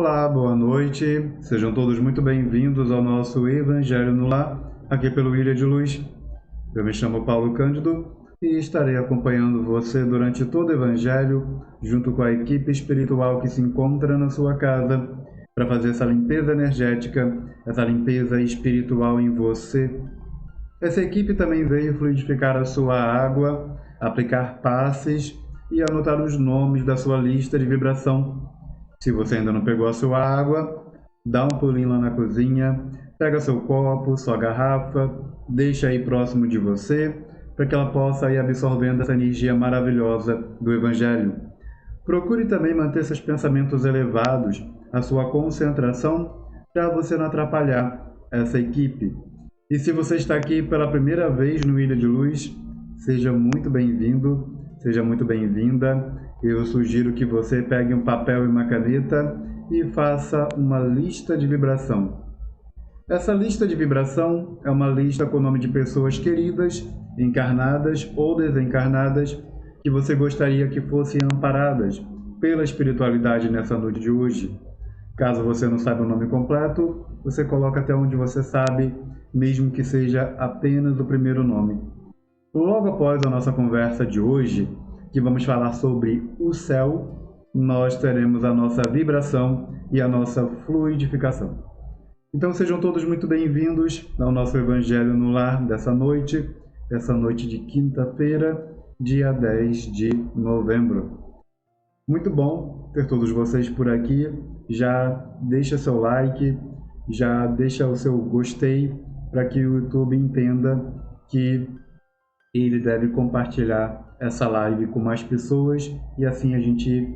Olá, boa noite. Sejam todos muito bem-vindos ao nosso Evangelho no Lar, aqui pelo Ilha de Luz. Eu me chamo Paulo Cândido e estarei acompanhando você durante todo o Evangelho, junto com a equipe espiritual que se encontra na sua casa, para fazer essa limpeza energética, essa limpeza espiritual em você. Essa equipe também veio fluidificar a sua água, aplicar passes e anotar os nomes da sua lista de vibração. Se você ainda não pegou a sua água, dá um pulinho lá na cozinha, pega seu copo, sua garrafa, deixa aí próximo de você, para que ela possa ir absorvendo essa energia maravilhosa do Evangelho. Procure também manter seus pensamentos elevados, a sua concentração, para você não atrapalhar essa equipe. E se você está aqui pela primeira vez no Ilha de Luz, seja muito bem-vindo, seja muito bem-vinda. Eu sugiro que você pegue um papel e uma caneta e faça uma lista de vibração. Essa lista de vibração é uma lista com o nome de pessoas queridas, encarnadas ou desencarnadas, que você gostaria que fossem amparadas pela espiritualidade nessa noite de hoje. Caso você não saiba o nome completo, você coloca até onde você sabe, mesmo que seja apenas o primeiro nome. Logo após a nossa conversa de hoje, que vamos falar sobre o céu, nós teremos a nossa vibração e a nossa fluidificação. Então sejam todos muito bem-vindos ao nosso Evangelho no Lar dessa noite de quinta-feira, dia 10 de novembro. Muito bom ter todos vocês por aqui. Já deixa seu like, já deixa o seu gostei, para que o YouTube entenda que ele deve compartilhar essa live com mais pessoas e assim a gente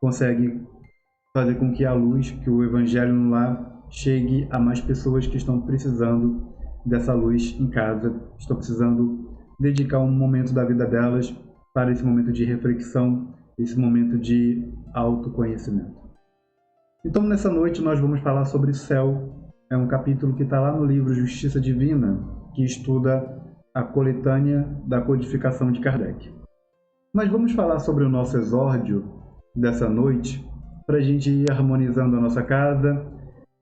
consegue fazer com que a luz, que o Evangelho no Lar chegue a mais pessoas que estão precisando dessa luz em casa, estão precisando dedicar um momento da vida delas para esse momento de reflexão, esse momento de autoconhecimento. Então nessa noite nós vamos falar sobre o céu. É um capítulo que está lá no livro Justiça Divina, que estuda a coletânea da codificação de Kardec. Mas vamos falar sobre o nosso exórdio dessa noite, para a gente ir harmonizando a nossa casa,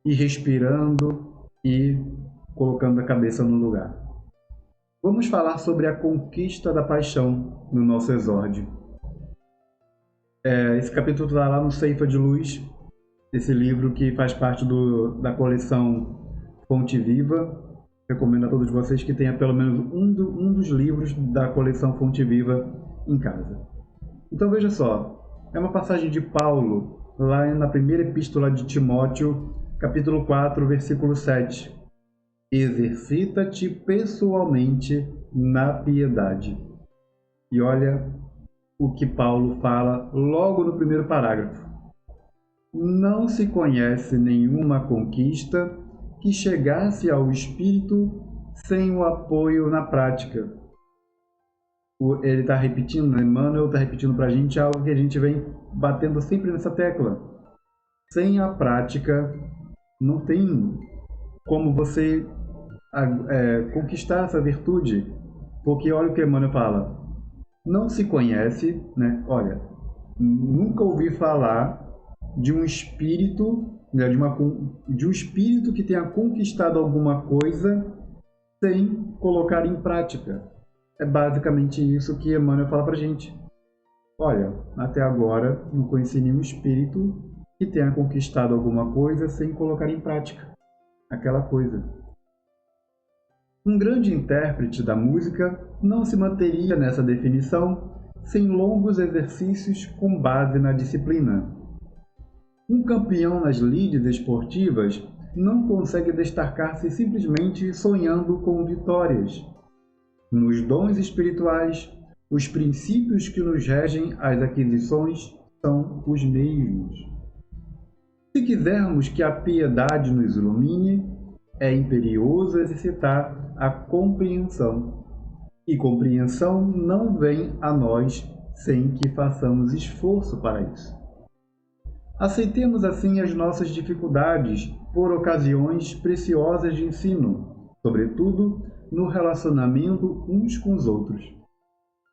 ir respirando e colocando a cabeça no lugar. Vamos falar sobre a conquista da paixão no nosso exórdio. Esse capítulo está lá no Ceifa de Luz, esse livro que faz parte da coleção Fonte Viva. Recomendo a todos vocês que tenham pelo menos um dos livros da coleção Fonte Viva em casa. Então veja só, é uma passagem de Paulo, lá na primeira epístola de Timóteo, capítulo 4, versículo 7. Exercita-te pessoalmente na piedade. E olha o que Paulo fala logo no primeiro parágrafo. Não se conhece nenhuma conquista que chegasse ao espírito sem o apoio na prática. Ele está repetindo, Emmanuel está repetindo para a gente algo que a gente vem batendo sempre nessa tecla. Sem a prática, não tem como você conquistar essa virtude. Porque olha o que Emmanuel fala. Não se conhece, né? Olha, nunca ouvi falar de um espírito, né, de um espírito que tenha conquistado alguma coisa sem colocar em prática. É basicamente isso que Emmanuel fala para a gente. Olha, até agora não conheci nenhum espírito que tenha conquistado alguma coisa sem colocar em prática aquela coisa. Um grande intérprete da música não se manteria nessa definição sem longos exercícios com base na disciplina. Um campeão nas lides esportivas não consegue destacar-se simplesmente sonhando com vitórias. Nos dons espirituais, os princípios que nos regem as aquisições são os mesmos. Se quisermos que a piedade nos ilumine, é imperioso exercitar a compreensão. E compreensão não vem a nós sem que façamos esforço para isso. Aceitemos assim as nossas dificuldades por ocasiões preciosas de ensino, sobretudo no relacionamento uns com os outros.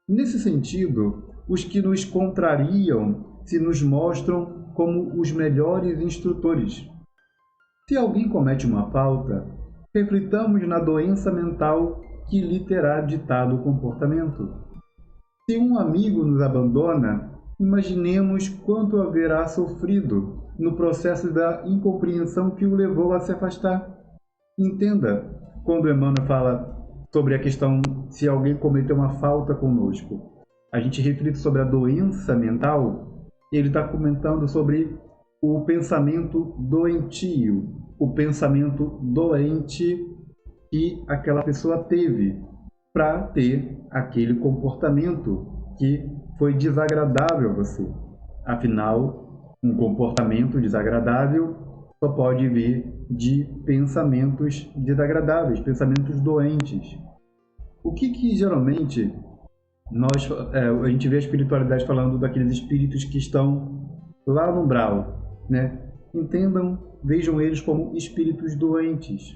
Nesse sentido, os que nos contrariam se nos mostram como os melhores instrutores. Se alguém comete uma falta, reflitamos na doença mental que lhe terá ditado o comportamento. Se um amigo nos abandona, imaginemos quanto haverá sofrido no processo da incompreensão que o levou a se afastar. Entenda, quando Emmanuel fala sobre a questão se alguém cometeu uma falta conosco, a gente reflete sobre a doença mental, ele está comentando sobre o pensamento doentio, o pensamento doente que aquela pessoa teve para ter aquele comportamento que foi desagradável a você. Afinal, um comportamento desagradável só pode vir de pensamentos desagradáveis, pensamentos doentes. O que geralmente a gente vê a espiritualidade falando daqueles espíritos que estão lá no umbral, né? Entendam, vejam eles como espíritos doentes,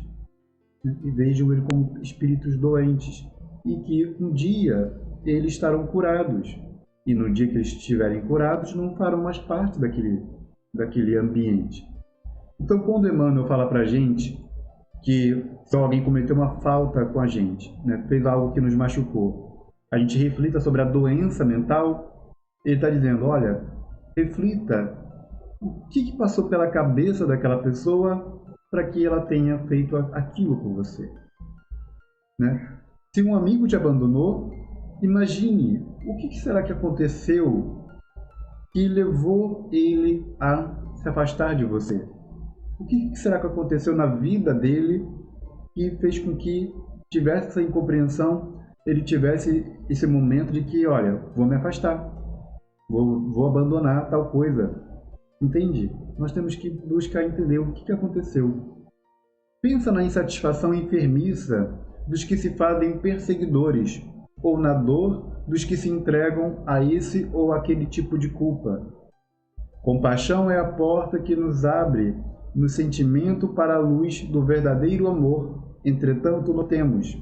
né? E vejam eles como espíritos doentes e que um dia eles estarão curados, e no dia que eles estiverem curados não farão mais parte daquele ambiente. Então, quando Emmanuel fala para a gente que se alguém cometeu uma falta com a gente, né, fez algo que nos machucou, a gente reflita sobre a doença mental, ele está dizendo, olha, reflita o que passou pela cabeça daquela pessoa para que ela tenha feito aquilo com você. Né? Se um amigo te abandonou, imagine o que será que aconteceu que levou ele a se afastar de você. O que será que aconteceu na vida dele que fez com que tivesse essa incompreensão, ele tivesse esse momento de que, olha, vou me afastar, vou abandonar tal coisa. Entende? Nós temos que buscar entender o que aconteceu. Pensa na insatisfação enfermiça dos que se fazem perseguidores, ou na dor dos que se entregam a esse ou aquele tipo de culpa. Compaixão é a porta que nos abre no sentimento para a luz do verdadeiro amor. Entretanto, notemos,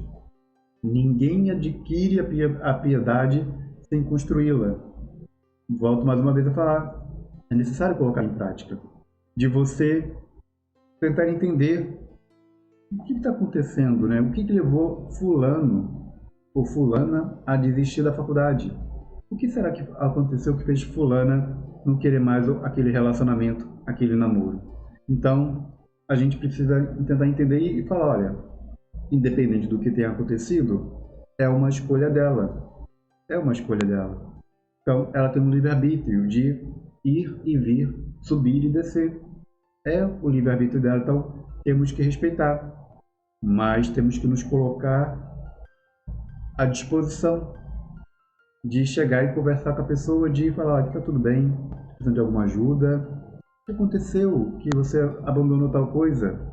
ninguém adquire a piedade sem construí-la. Volto mais uma vez a falar, é necessário colocar em prática. De você tentar entender o que está acontecendo, né? O que levou fulano ou fulana a desistir da faculdade? O que será que aconteceu que fez fulana não querer mais aquele relacionamento, aquele namoro? Então, a gente precisa tentar entender e falar, olha, independente do que tenha acontecido, é uma escolha dela. É uma escolha dela. Então, ela tem um livre-arbítrio de ir e vir, subir e descer. É o livre-arbítrio dela, então temos que respeitar. Mas temos que nos colocar à disposição de chegar e conversar com a pessoa, de falar, olha, está tudo bem, precisando de alguma ajuda. O que aconteceu que você abandonou tal coisa?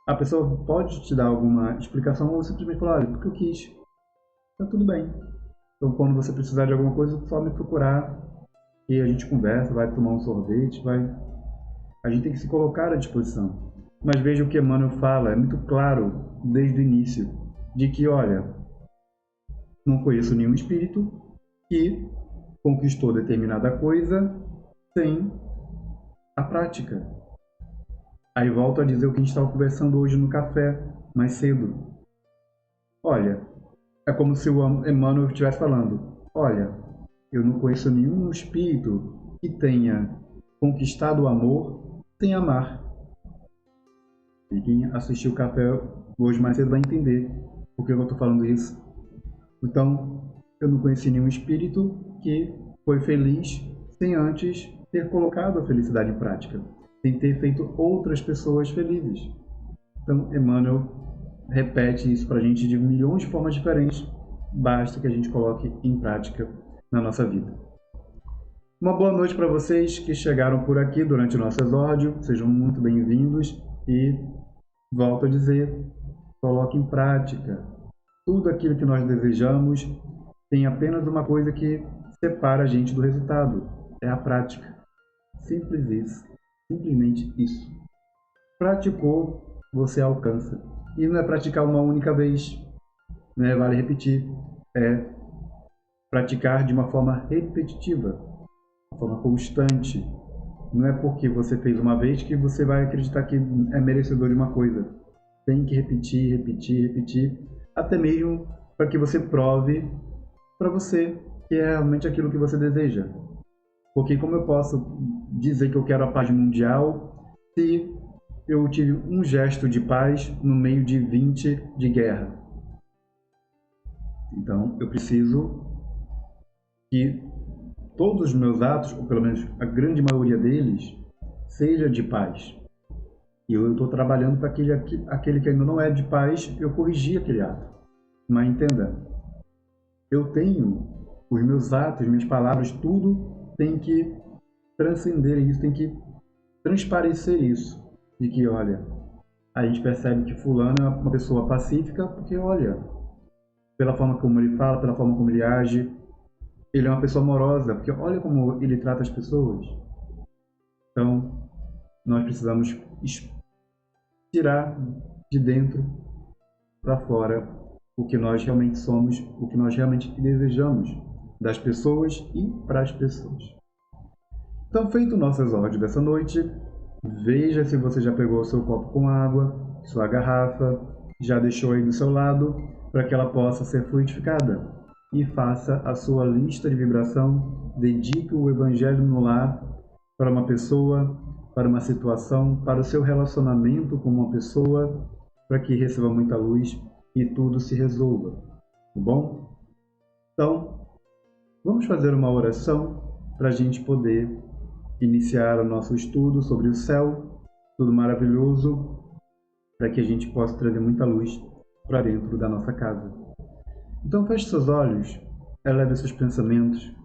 A pessoa pode te dar alguma explicação ou simplesmente falar, olha, porque eu quis. Está tudo bem. Então, quando você precisar de alguma coisa, só me procurar e a gente conversa, vai tomar um sorvete, A gente tem que se colocar à disposição. Mas veja o que Emmanuel fala, é muito claro desde o início, de que, olha, não conheço nenhum espírito que conquistou determinada coisa sem a prática. Aí volto a dizer o que a gente estava conversando hoje no café, mais cedo. Olha, é como se o Emmanuel estivesse falando, olha, eu não conheço nenhum espírito que tenha conquistado o amor sem amar. E quem assistiu o café hoje mais cedo vai entender por que eu estou falando isso. Então, eu não conheci nenhum espírito que foi feliz sem antes ter colocado a felicidade em prática, sem ter feito outras pessoas felizes. Então, Emmanuel repete isso para a gente de milhões de formas diferentes, basta que a gente coloque em prática na nossa vida. Uma boa noite para vocês que chegaram por aqui durante o nosso exórdio, sejam muito bem-vindos e, volto a dizer, coloque em prática. Tudo aquilo que nós desejamos tem apenas uma coisa que separa a gente do resultado, é a prática. Simples isso, simplesmente isso. Praticou, você alcança. E não é praticar uma única vez, né? Vale repetir, é praticar de uma forma repetitiva, de uma forma constante, Não é porque você fez uma vez que você vai acreditar que é merecedor de uma coisa. Tem que repetir, repetir, repetir, até mesmo para que você prove para você que é realmente aquilo que você deseja. Porque como eu posso dizer que eu quero a paz mundial se eu tive um gesto de paz no meio de 20 de guerra? Então, eu preciso que todos os meus atos, ou pelo menos a grande maioria deles, seja de paz. E eu estou trabalhando para aquele que ainda não é de paz, eu corrigir aquele ato. Mas entenda, eu tenho os meus atos, minhas palavras, tudo tem que transcender isso, tem que transparecer isso. De que, olha, a gente percebe que fulano é uma pessoa pacífica porque, olha, pela forma como ele fala, pela forma como ele age, ele é uma pessoa amorosa, porque olha como ele trata as pessoas. Então, nós precisamos tirar de dentro para fora o que nós realmente somos, o que nós realmente desejamos das pessoas e para as pessoas. Então, feito o nosso exórdio dessa noite, veja se você já pegou o seu copo com água, sua garrafa, já deixou aí do seu lado, para que ela possa ser fluidificada. E faça a sua lista de vibração, dedique o Evangelho no lar para uma pessoa, para uma situação, para o seu relacionamento com uma pessoa, para que receba muita luz e tudo se resolva, tá bom? Então, vamos fazer uma oração para a gente poder iniciar o nosso estudo sobre o céu, tudo maravilhoso, para que a gente possa trazer muita luz para dentro da nossa casa. Então, feche seus olhos, eleve seus pensamentos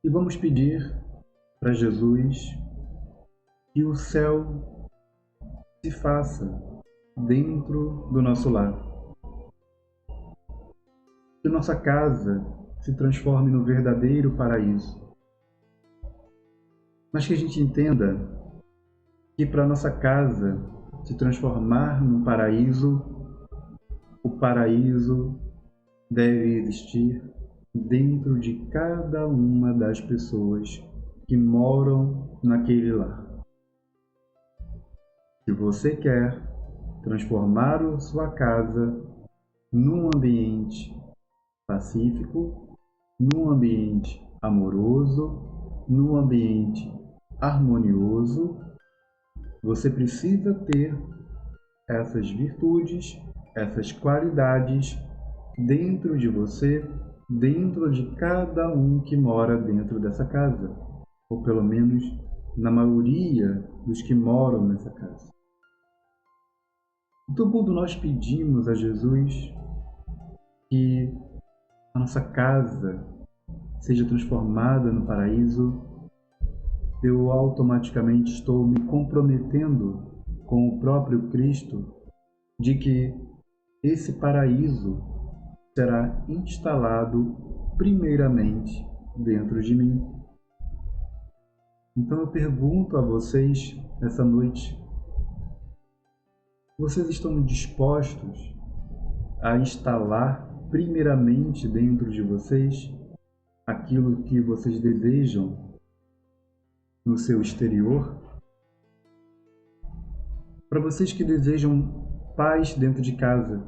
e vamos pedir para Jesus que o céu se faça dentro do nosso lar. Que nossa casa se transforme no verdadeiro paraíso. Mas que a gente entenda que para nossa casa se transformar num paraíso, o paraíso deve existir dentro de cada uma das pessoas que moram naquele lar. Se você quer transformar a sua casa num ambiente pacífico, num ambiente amoroso, num ambiente harmonioso, você precisa ter essas virtudes, essas qualidades dentro de você, dentro de cada um que mora dentro dessa casa, ou pelo menos na maioria dos que moram nessa casa. Então, quando nós pedimos a Jesus que a nossa casa seja transformada no paraíso, eu automaticamente estou me comprometendo com o próprio Cristo de que esse paraíso será instalado primeiramente dentro de mim. Então eu pergunto a vocês essa noite: vocês estão dispostos a instalar primeiramente dentro de vocês aquilo que vocês desejam no seu exterior? Para vocês que desejam paz dentro de casa,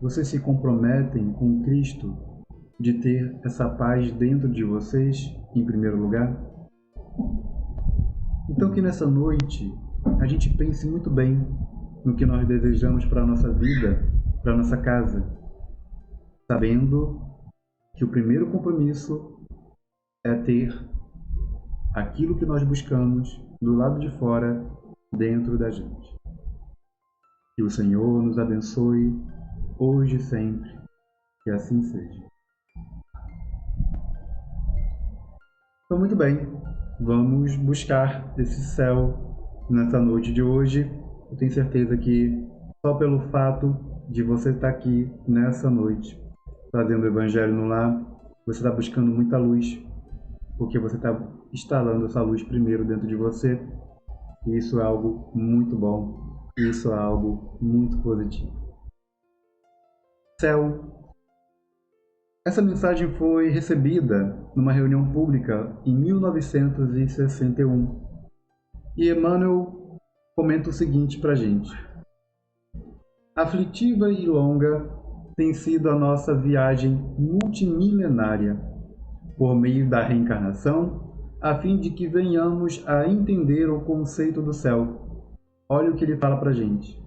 vocês se comprometem com Cristo de ter essa paz dentro de vocês em primeiro lugar? Então que nessa noite a gente pense muito bem no que nós desejamos para a nossa vida, para a nossa casa, sabendo que o primeiro compromisso é ter aquilo que nós buscamos do lado de fora, dentro da gente. Que o Senhor nos abençoe hoje e sempre, que assim seja. Então, muito bem, vamos buscar esse céu nessa noite de hoje. Eu tenho certeza que só pelo fato de você estar aqui nessa noite, fazendo o Evangelho no lar, você está buscando muita luz, porque você está instalando essa luz primeiro dentro de você. E isso é algo muito bom, isso é algo muito positivo. Céu Essa mensagem foi recebida numa reunião pública em 1961. E Emmanuel comenta o seguinte para a gente: aflitiva e longa tem sido a nossa viagem multimilenária, por meio da reencarnação, a fim de que venhamos a entender o conceito do céu. Olha o que ele fala para a gente.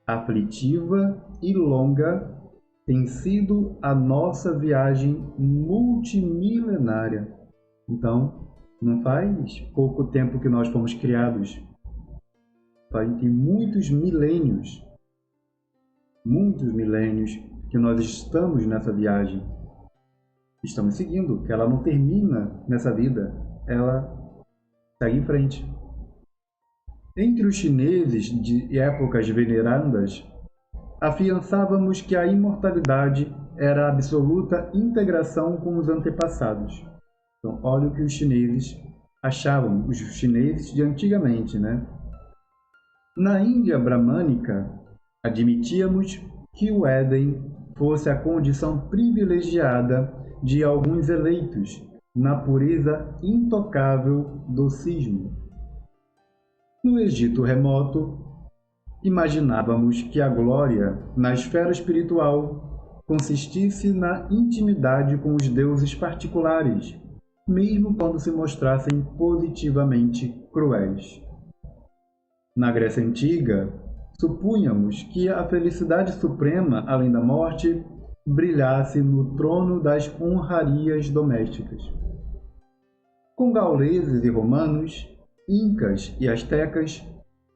Aflitiva e longa tem sido a nossa viagem multimilenária. Então, não faz pouco tempo que nós fomos criados. Tem muitos milênios que nós estamos nessa viagem. Estamos seguindo, que ela não termina nessa vida, ela segue em frente. Entre os chineses de épocas venerandas, afiançávamos que a imortalidade era a absoluta integração com os antepassados. Então, olha o que os chineses achavam, os chineses de antigamente, né? Na Índia bramânica, admitíamos que o Éden fosse a condição privilegiada de alguns eleitos na pureza intocável do cisne. No Egito remoto, imaginávamos que a glória na esfera espiritual consistisse na intimidade com os deuses particulares, mesmo quando se mostrassem positivamente cruéis. Na Grécia Antiga, supunhamos que a felicidade suprema, além da morte, brilhasse no trono das honrarias domésticas. Com gauleses e romanos, incas e astecas,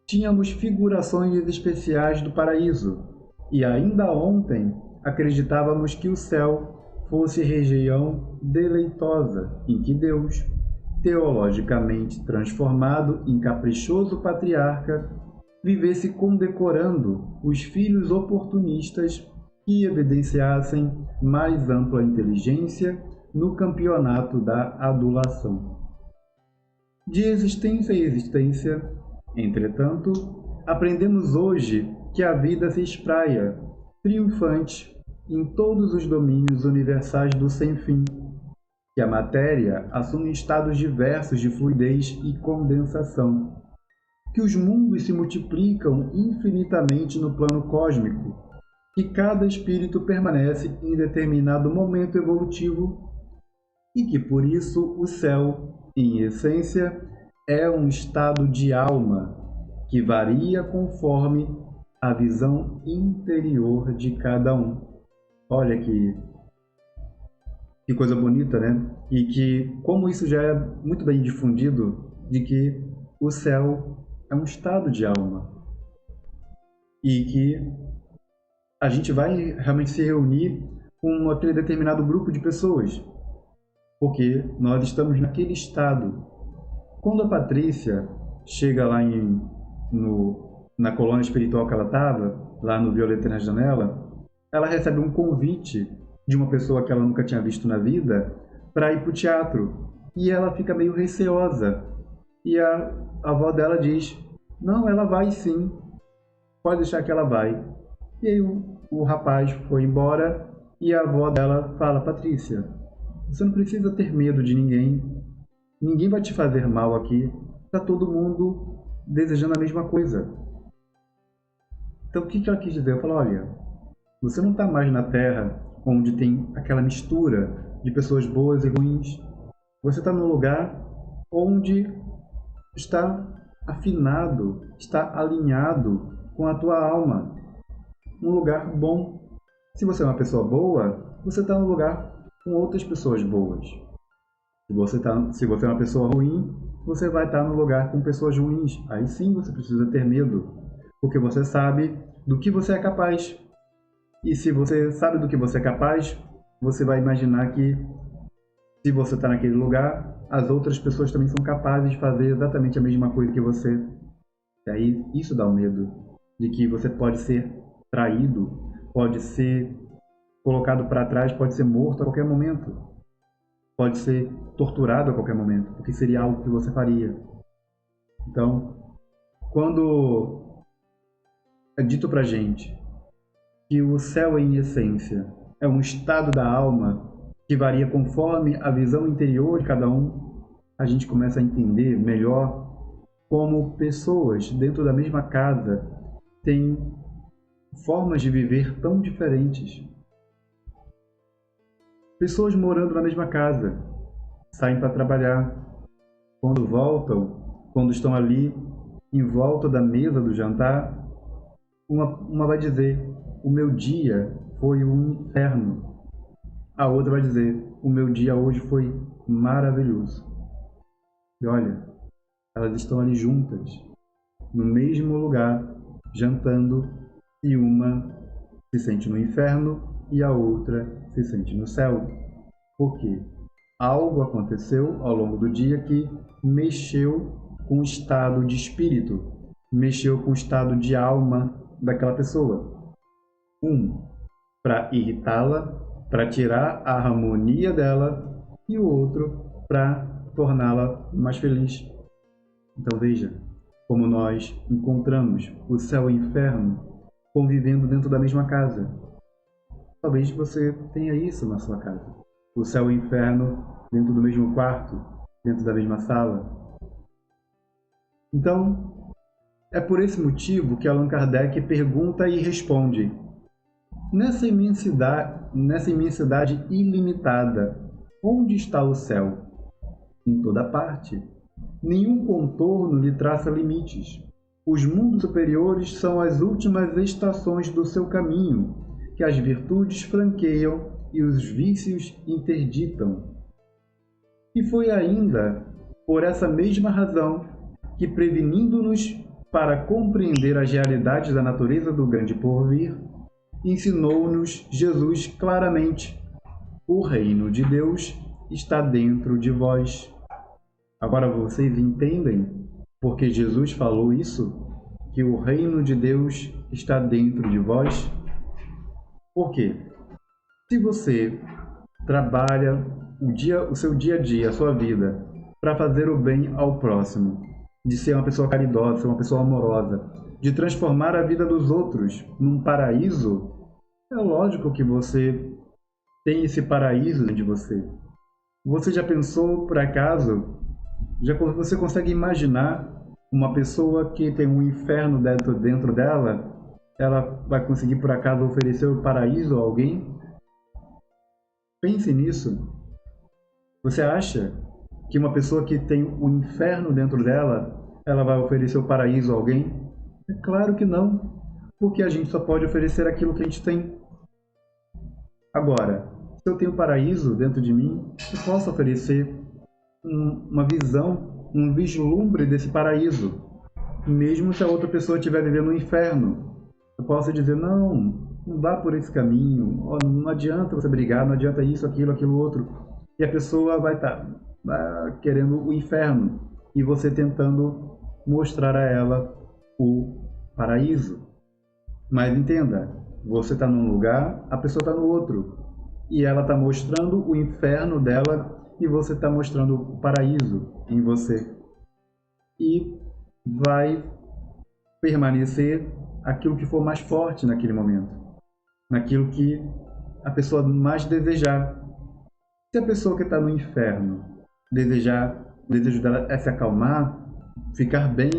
tínhamos figurações especiais do paraíso, e ainda ontem acreditávamos que o céu fosse região deleitosa em que Deus, teologicamente transformado em caprichoso patriarca, vivesse condecorando os filhos oportunistas que evidenciassem mais ampla inteligência no campeonato da adulação. De existência em existência, entretanto, aprendemos hoje que a vida se espraia, triunfante, em todos os domínios universais do sem-fim, que a matéria assume estados diversos de fluidez e condensação, que os mundos se multiplicam infinitamente no plano cósmico, que cada espírito permanece em determinado momento evolutivo e que, por isso, o céu, em essência, é um estado de alma que varia conforme a visão interior de cada um. Olha que coisa bonita, né? E que, como isso já é muito bem difundido, de que o céu é um estado de alma e que a gente vai realmente se reunir com aquele determinado grupo de pessoas, porque nós estamos naquele estado. Quando a Patrícia chega lá na colônia espiritual que ela estava, lá no Violeta na Janela, ela recebe um convite de uma pessoa que ela nunca tinha visto na vida para ir para o teatro. E ela fica meio receosa. E a avó dela diz: não, ela vai sim, pode deixar que ela vai. E aí o rapaz foi embora e a avó dela fala: Patrícia, você não precisa ter medo de ninguém. Ninguém vai te fazer mal aqui. Está todo mundo desejando a mesma coisa. Então o que ela quis dizer? Eu falo: olha, você não está mais na Terra onde tem aquela mistura de pessoas boas e ruins. Você está num lugar onde está afinado, está alinhado com a tua alma. Um lugar bom. Se você é uma pessoa boa, você está num lugar com outras pessoas boas. Se você é uma pessoa ruim, você vai estar no lugar com pessoas ruins. Aí sim você precisa ter medo, porque você sabe do que você é capaz. E se você sabe do que você é capaz, você vai imaginar que se você está naquele lugar, as outras pessoas também são capazes de fazer exatamente a mesma coisa que você. E aí isso dá o medo de que você pode ser traído, pode ser colocado para trás, pode ser morto a qualquer momento, pode ser torturado a qualquer momento, porque seria algo que você faria. Então, quando é dito para gente que o céu em essência é um estado da alma que varia conforme a visão interior de cada um, a gente começa a entender melhor como pessoas dentro da mesma casa têm formas de viver tão diferentes. Pessoas morando na mesma casa, saem para trabalhar, quando voltam, quando estão ali em volta da mesa do jantar, uma vai dizer: o meu dia foi um inferno. A outra vai dizer: o meu dia hoje foi maravilhoso. E olha, elas estão ali juntas, no mesmo lugar, jantando, e uma se sente no inferno e a outra se sente no céu. Por quê? Algo aconteceu ao longo do dia que mexeu com o estado de espírito, mexeu com o estado de alma daquela pessoa. Para irritá-la, para tirar a harmonia dela, e o outro para torná-la mais feliz. Então veja como nós encontramos o céu e o inferno convivendo dentro da mesma casa. Talvez você tenha isso na sua casa. O céu e o inferno dentro do mesmo quarto, dentro da mesma sala. Então, é por esse motivo que Allan Kardec pergunta e responde: nessa imensidade ilimitada, onde está o céu? Em toda parte. Nenhum contorno lhe traça limites. Os mundos superiores são as últimas estações do seu caminho, que as virtudes franqueiam e os vícios interditam. E foi ainda por essa mesma razão que, prevenindo-nos para compreender as realidades da natureza do grande porvir, ensinou-nos Jesus claramente: o reino de Deus está dentro de vós. Agora vocês entendem por que Jesus falou isso? Que o reino de Deus está dentro de vós? Por quê? Se você trabalha o seu dia a dia, a sua vida, para fazer o bem ao próximo, de ser uma pessoa caridosa, ser uma pessoa amorosa, de transformar a vida dos outros num paraíso, é lógico que você tem esse paraíso dentro de você. Você já pensou, por acaso, você consegue imaginar uma pessoa que tem um inferno dentro dela? Ela vai conseguir, por acaso, oferecer o paraíso a alguém? Pense nisso. Você acha que uma pessoa que tem o inferno dentro dela, ela vai oferecer o paraíso a alguém? É claro que não, porque a gente só pode oferecer aquilo que a gente tem. Agora, se eu tenho o paraíso dentro de mim, eu posso oferecer uma visão, um vislumbre desse paraíso, mesmo se a outra pessoa estiver vivendo no inferno. Eu posso dizer: não vá por esse caminho, não adianta você brigar, não adianta isso, aquilo outro. E a pessoa vai estar querendo o inferno, e você tentando mostrar a ela o paraíso. Mas entenda, você está num lugar, a pessoa está no outro, e ela está mostrando o inferno dela, e você está mostrando o paraíso em você. E vai permanecer aquilo que for mais forte naquele momento, naquilo que a pessoa mais desejar. Se a pessoa que está no inferno o desejo dela é se acalmar, ficar bem,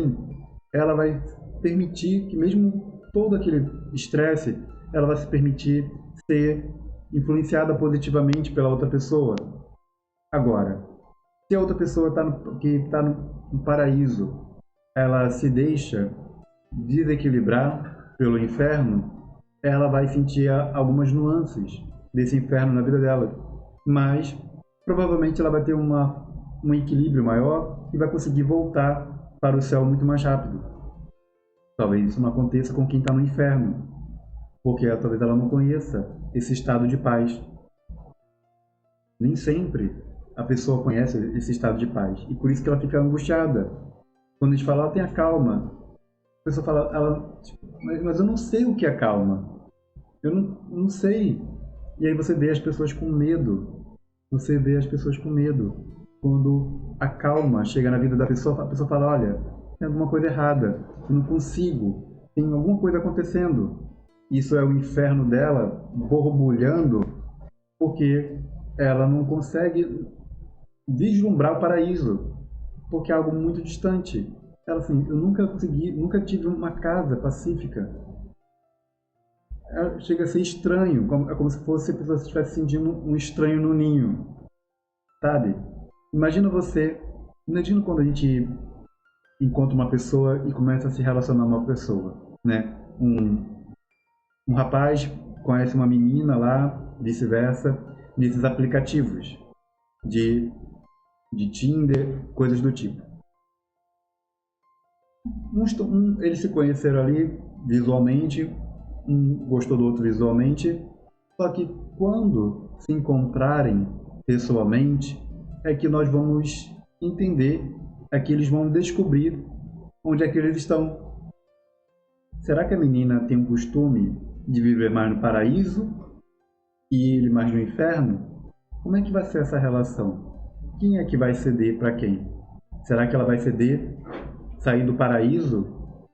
ela vai permitir que, mesmo todo aquele estresse, ela vai se permitir ser influenciada positivamente pela outra pessoa. Agora, se a outra pessoa que está no paraíso, ela se deixa desequilibrar pelo inferno, ela vai sentir algumas nuances desse inferno na vida dela, mas provavelmente ela vai ter um equilíbrio maior e vai conseguir voltar para o céu muito mais rápido. Talvez isso não aconteça com quem está no inferno, porque talvez ela não conheça esse estado de paz. Nem sempre a pessoa conhece esse estado de paz, e por isso que ela fica angustiada. Quando a gente fala: tenha calma, a pessoa fala: mas eu não sei o que é calma. Eu não sei. E aí você vê as pessoas com medo. Você vê as pessoas com medo. Quando a calma chega na vida da pessoa, a pessoa fala: olha, tem alguma coisa errada, eu não consigo, tem alguma coisa acontecendo. Isso é o inferno dela borbulhando porque ela não consegue vislumbrar o paraíso, porque é algo muito distante. Ela assim, eu nunca consegui, nunca tive uma casa pacífica. Chega a ser estranho, é como se fosse a pessoa estivesse sentindo um estranho no ninho, sabe? Imagina você, imagina quando a gente encontra uma pessoa e começa a se relacionar com uma pessoa, né? Um rapaz conhece uma menina lá, vice-versa, nesses aplicativos de, de Tinder, coisas do tipo. Eles se conheceram ali visualmente, um gostou do outro visualmente, só que quando se encontrarem pessoalmente, é que nós vamos entender, é que eles vão descobrir onde é que eles estão. Será que a menina tem o costume de viver mais no paraíso e ele mais no inferno? Como é que vai ser essa relação? Quem é que vai ceder para quem? Será que ela vai ceder, sair do paraíso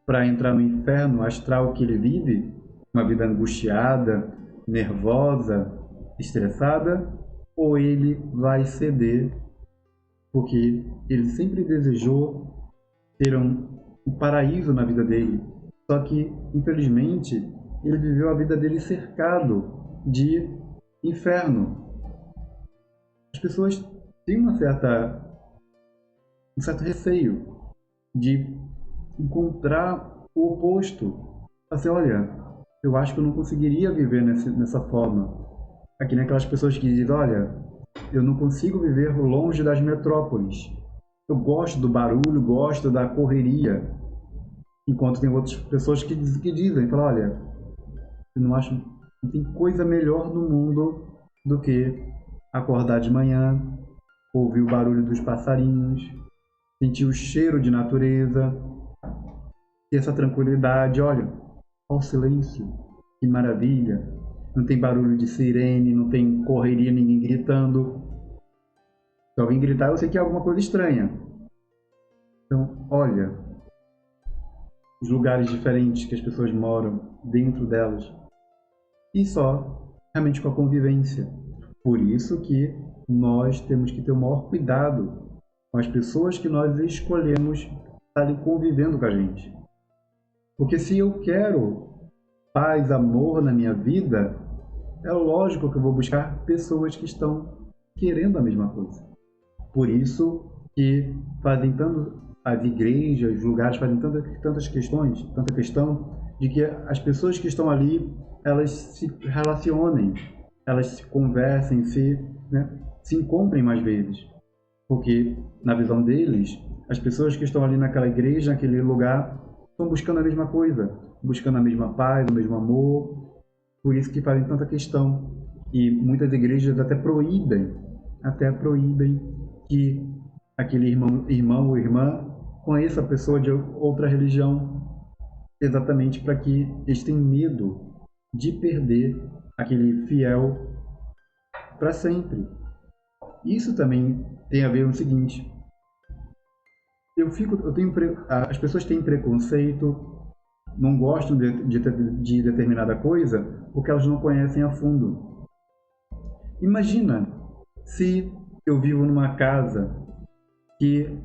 para entrar no inferno astral que ele vive? Uma vida angustiada, nervosa, estressada? Ou ele vai ceder porque ele sempre desejou ter um paraíso na vida dele? Só que, infelizmente, ele viveu a vida dele cercado de inferno. As pessoas têm um certo receio de encontrar o oposto. Assim, olha, eu acho que eu não conseguiria viver nessa forma. É que nem aquelas pessoas que dizem, olha, eu não consigo viver longe das metrópoles. Eu gosto do barulho, gosto da correria. Enquanto tem outras pessoas que dizem, falam, olha, eu não acho, não tem coisa melhor no mundo do que acordar de manhã, ouvir o barulho dos passarinhos, sentir o cheiro de natureza, ter essa tranquilidade. Olha, olha o silêncio, que maravilha. Não tem barulho de sirene, não tem correria, ninguém gritando. Se alguém gritar, eu sei que é alguma coisa estranha. Então, olha, os lugares diferentes que as pessoas moram, dentro delas. E só realmente com a convivência. Por isso que nós temos que ter o maior cuidado com as pessoas que nós escolhemos estarem convivendo com a gente. Porque se eu quero paz, amor na minha vida, é lógico que eu vou buscar pessoas que estão querendo a mesma coisa. Por isso que fazem tanto as igrejas, os lugares fazem tantas questões, tanta questão de que as pessoas que estão ali, elas se relacionem, elas se conversem, se encontrem mais vezes. Porque, na visão deles, as pessoas que estão ali naquela igreja, naquele lugar, estão buscando a mesma coisa, buscando a mesma paz, o mesmo amor. Por isso que fazem tanta questão. E muitas igrejas até proíbem que aquele irmão ou irmã conheça a pessoa de outra religião, exatamente para que eles tenham medo de perder aquele fiel para sempre. Isso também tem a ver com o seguinte: as pessoas têm preconceito, não gostam de determinada coisa porque elas não conhecem a fundo. Imagina se eu vivo numa casa que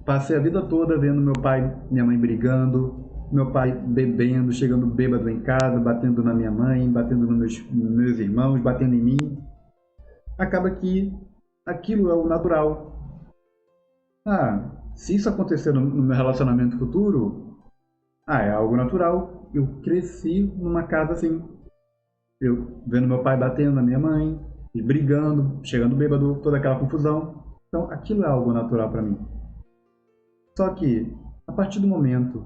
passei a vida toda vendo meu pai e minha mãe brigando, meu pai bebendo, chegando bêbado em casa, batendo na minha mãe, batendo nos meus irmãos, batendo em mim. Acaba que aquilo é o natural. Se isso acontecer no meu relacionamento futuro, é algo natural. Eu cresci numa casa assim, eu vendo meu pai batendo na minha mãe, e brigando, chegando bêbado, toda aquela confusão. Então, aquilo é algo natural para mim. Só que, a partir do momento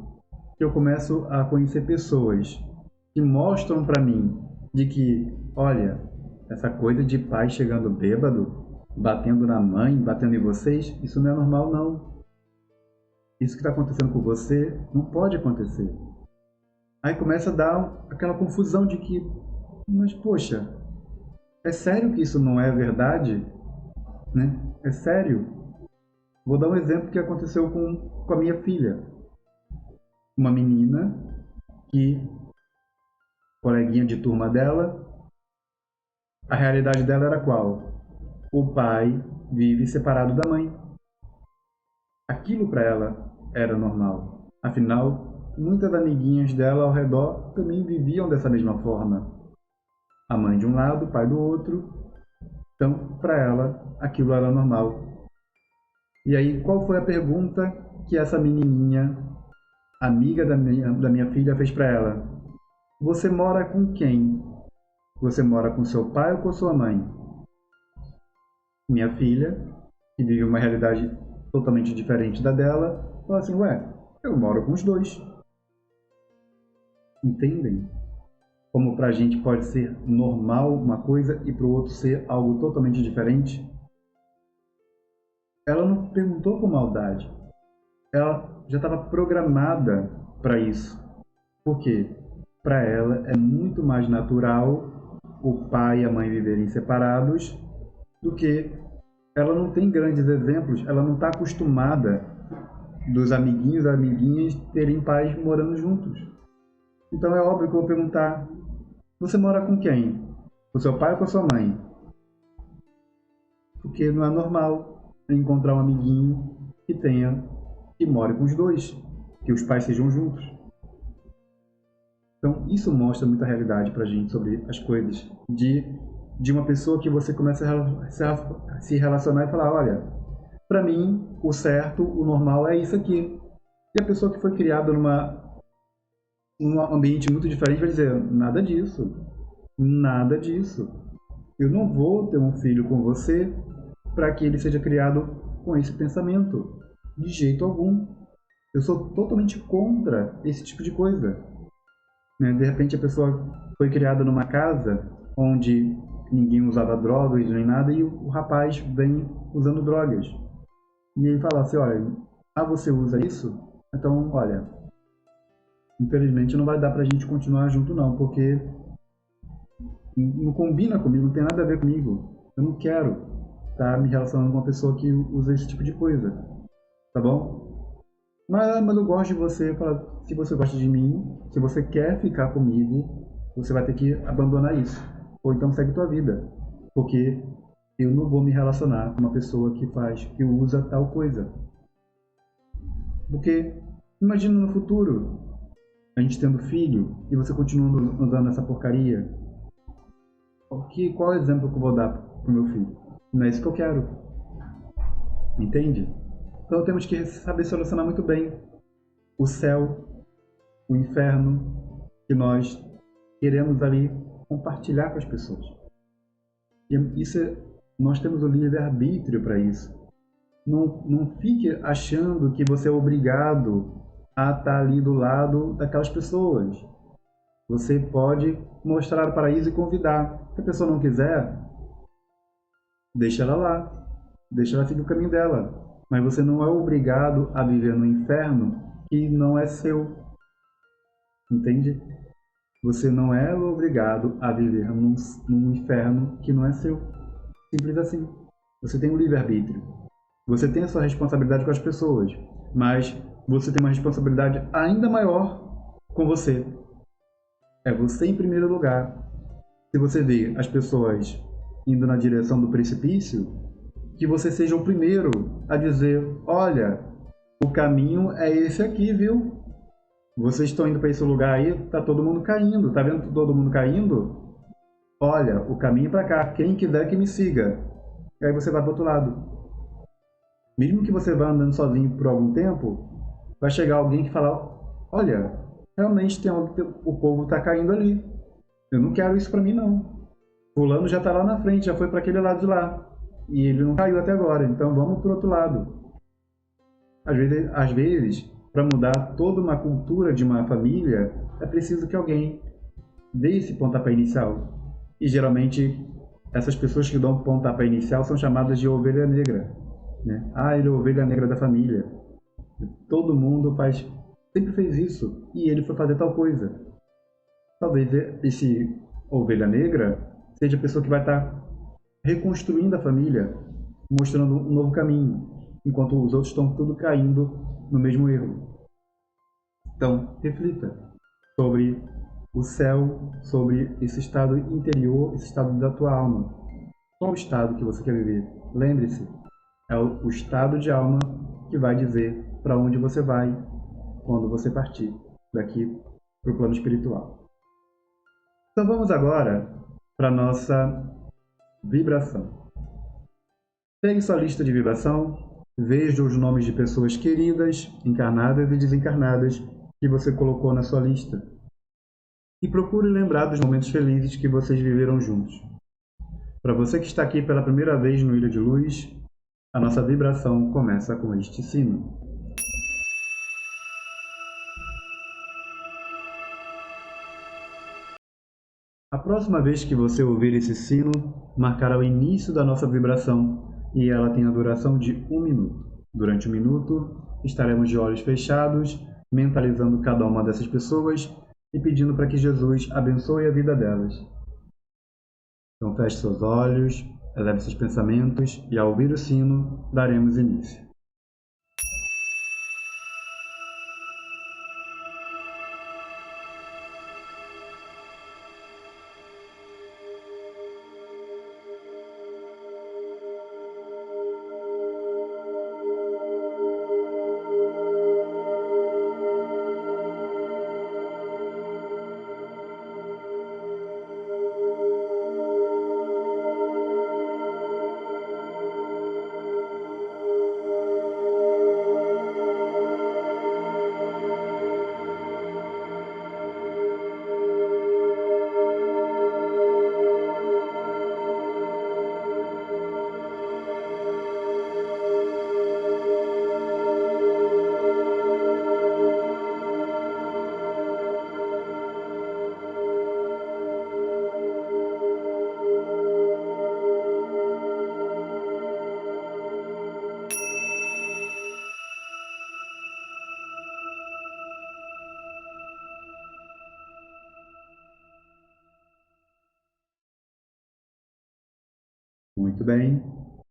que eu começo a conhecer pessoas que mostram para mim de que, olha, essa coisa de pai chegando bêbado, batendo na mãe, batendo em vocês, isso não é normal não. Isso que está acontecendo com você não pode acontecer. Aí começa a dar aquela confusão de que, mas poxa, é sério que isso não é verdade? Né? É sério? Vou dar um exemplo que aconteceu com a minha filha. Uma menina que, coleguinha de turma dela, A realidade dela era qual? O pai vive separado da mãe. Aquilo para ela era normal. Afinal, muitas amiguinhas dela ao redor também viviam dessa mesma forma. A mãe de um lado, o pai do outro. Então, para ela, aquilo era normal. E aí, qual foi a pergunta que essa menininha, amiga da minha filha, fez para ela? Você mora com quem? Você mora com seu pai ou com sua mãe? Minha filha, que vive uma realidade totalmente diferente da dela, falou assim, ué, eu moro com os dois. Entendem? Como para a gente pode ser normal uma coisa e para o outro ser algo totalmente diferente? Ela não perguntou com maldade. Ela já estava programada para isso. Por quê? Para ela é muito mais natural o pai e a mãe viverem separados do que ela não tem grandes exemplos, ela não está acostumada dos amiguinhos e amiguinhas terem pais morando juntos. Então é óbvio que eu vou perguntar, você mora com quem? Com seu pai ou com sua mãe? Porque não é normal encontrar um amiguinho que more com os dois, que os pais sejam juntos. Então isso mostra muita realidade pra gente sobre as coisas de uma pessoa que você começa a se relacionar e falar, olha, para mim o certo, o normal é isso aqui. E a pessoa que foi criada num ambiente muito diferente vai dizer, nada disso, nada disso. Eu não vou ter um filho com você para que ele seja criado com esse pensamento, de jeito algum. Eu sou totalmente contra esse tipo de coisa. De repente a pessoa foi criada numa casa onde ninguém usava drogas nem nada e o rapaz vem usando drogas. E ele fala assim, olha, você usa isso? Então, olha, infelizmente não vai dar pra gente continuar junto não, porque não combina comigo, não tem nada a ver comigo. Eu não quero estar me relacionando com uma pessoa que usa esse tipo de coisa, tá bom? Mas eu gosto de você, se você gosta de mim, se você quer ficar comigo, você vai ter que abandonar isso. Ou então segue tua vida, porque eu não vou me relacionar com uma pessoa que usa tal coisa. Porque imagina no futuro, a gente tendo filho e você continua usando essa porcaria. Qual é o exemplo que eu vou dar pro meu filho? Não é isso que eu quero. Entende? Então temos que saber selecionar muito bem o céu, o inferno que nós queremos ali compartilhar com as pessoas. E nós temos o livre-arbítrio para isso. Não fique achando que você é obrigado a estar ali do lado daquelas pessoas. Você pode mostrar o paraíso e convidar. Se a pessoa não quiser, deixa ela lá. Deixa ela seguir o caminho dela. Mas você não é obrigado a viver no inferno que não é seu. Entende? Você não é obrigado a viver num inferno que não é seu. Simples assim. Você tem um livre-arbítrio. Você tem a sua responsabilidade com as pessoas. Mas você tem uma responsabilidade ainda maior com você. É você em primeiro lugar. Se você vê as pessoas indo na direção do precipício, que você seja o primeiro a dizer, olha, o caminho é esse aqui, viu? Vocês estão indo para esse lugar aí, tá todo mundo caindo. Tá vendo todo mundo caindo? Olha, o caminho é para cá. Quem quiser que me siga. E aí você vai para o outro lado. Mesmo que você vá andando sozinho por algum tempo, vai chegar alguém que fala, olha, realmente o povo está caindo ali. Eu não quero isso para mim, não. Fulano já está lá na frente, já foi para aquele lado de lá. E ele não caiu até agora, então vamos para o outro lado. Às vezes, para mudar toda uma cultura de uma família, é preciso que alguém dê esse pontapé inicial. E geralmente, essas pessoas que dão o pontapé inicial são chamadas de ovelha negra. Né? Ele é a ovelha negra da família. Todo mundo sempre fez isso, e ele foi fazer tal coisa. Talvez esse ovelha negra seja a pessoa que vai estar reconstruindo a família, mostrando um novo caminho, enquanto os outros estão tudo caindo no mesmo erro. Então, reflita sobre o céu sobre esse estado interior, esse estado da tua alma. Qual o estado que você quer viver? Lembre-se, é o estado de alma que vai dizer para onde você vai quando você partir daqui para o plano espiritual. Então vamos agora para a nossa vibração. Pegue sua lista de vibração, veja os nomes de pessoas queridas, encarnadas e desencarnadas que você colocou na sua lista. E procure lembrar dos momentos felizes que vocês viveram juntos. Para você que está aqui pela primeira vez no Ilha de Luz, a nossa vibração começa com este sino. A próxima vez que você ouvir esse sino, marcará o início da nossa vibração e ela tem a duração de 1 minuto. Durante 1 minuto, estaremos de olhos fechados, mentalizando cada uma dessas pessoas e pedindo para que Jesus abençoe a vida delas. Então feche seus olhos, eleve seus pensamentos e ao ouvir o sino, daremos início. Muito bem,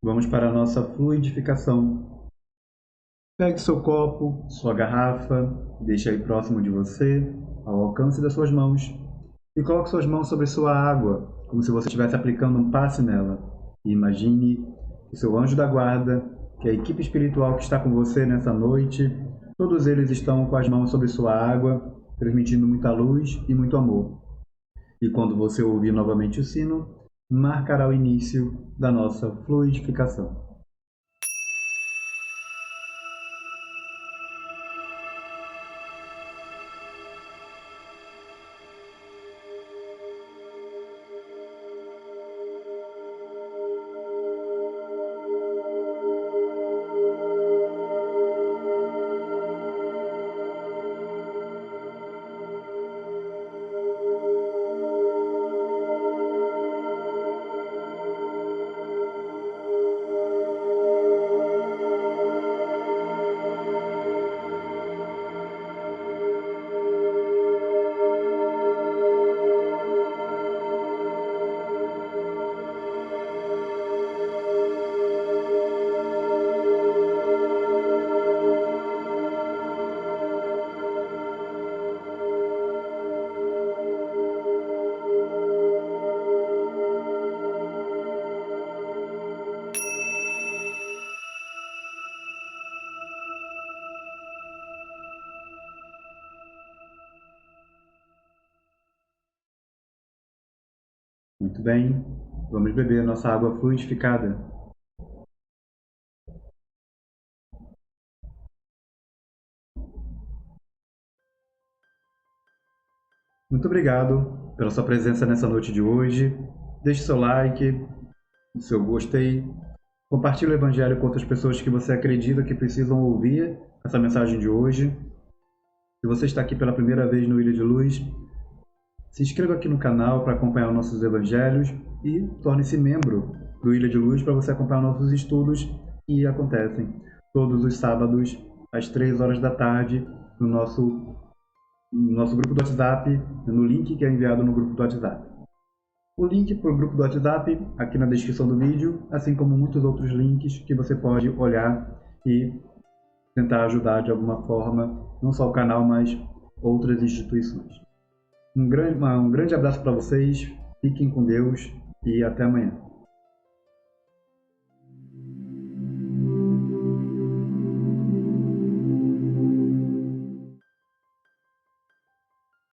vamos para a nossa fluidificação. Pegue seu copo, sua garrafa, deixe aí próximo de você, ao alcance das suas mãos, e coloque suas mãos sobre sua água, como se você estivesse aplicando um passe nela. E imagine que seu anjo da guarda, que a equipe espiritual que está com você nessa noite, todos eles estão com as mãos sobre sua água, transmitindo muita luz e muito amor. E quando você ouvir novamente o sino, marcará o início da nossa fluidificação. Muito bem, vamos beber a nossa água fluidificada. Muito obrigado pela sua presença nessa noite de hoje. Deixe seu like, seu gostei. Compartilhe o Evangelho com outras pessoas que você acredita que precisam ouvir essa mensagem de hoje. Se você está aqui pela primeira vez no Ilha de Luz, se inscreva aqui no canal para acompanhar nossos evangelhos e torne-se membro do Ilha de Luz para você acompanhar nossos estudos que acontecem todos os sábados às 3 horas da tarde no nosso grupo do WhatsApp, no link que é enviado no grupo do WhatsApp. O link para o grupo do WhatsApp aqui na descrição do vídeo, assim como muitos outros links que você pode olhar e tentar ajudar de alguma forma, não só o canal, mas outras instituições. Um grande abraço para vocês, fiquem com Deus e até amanhã.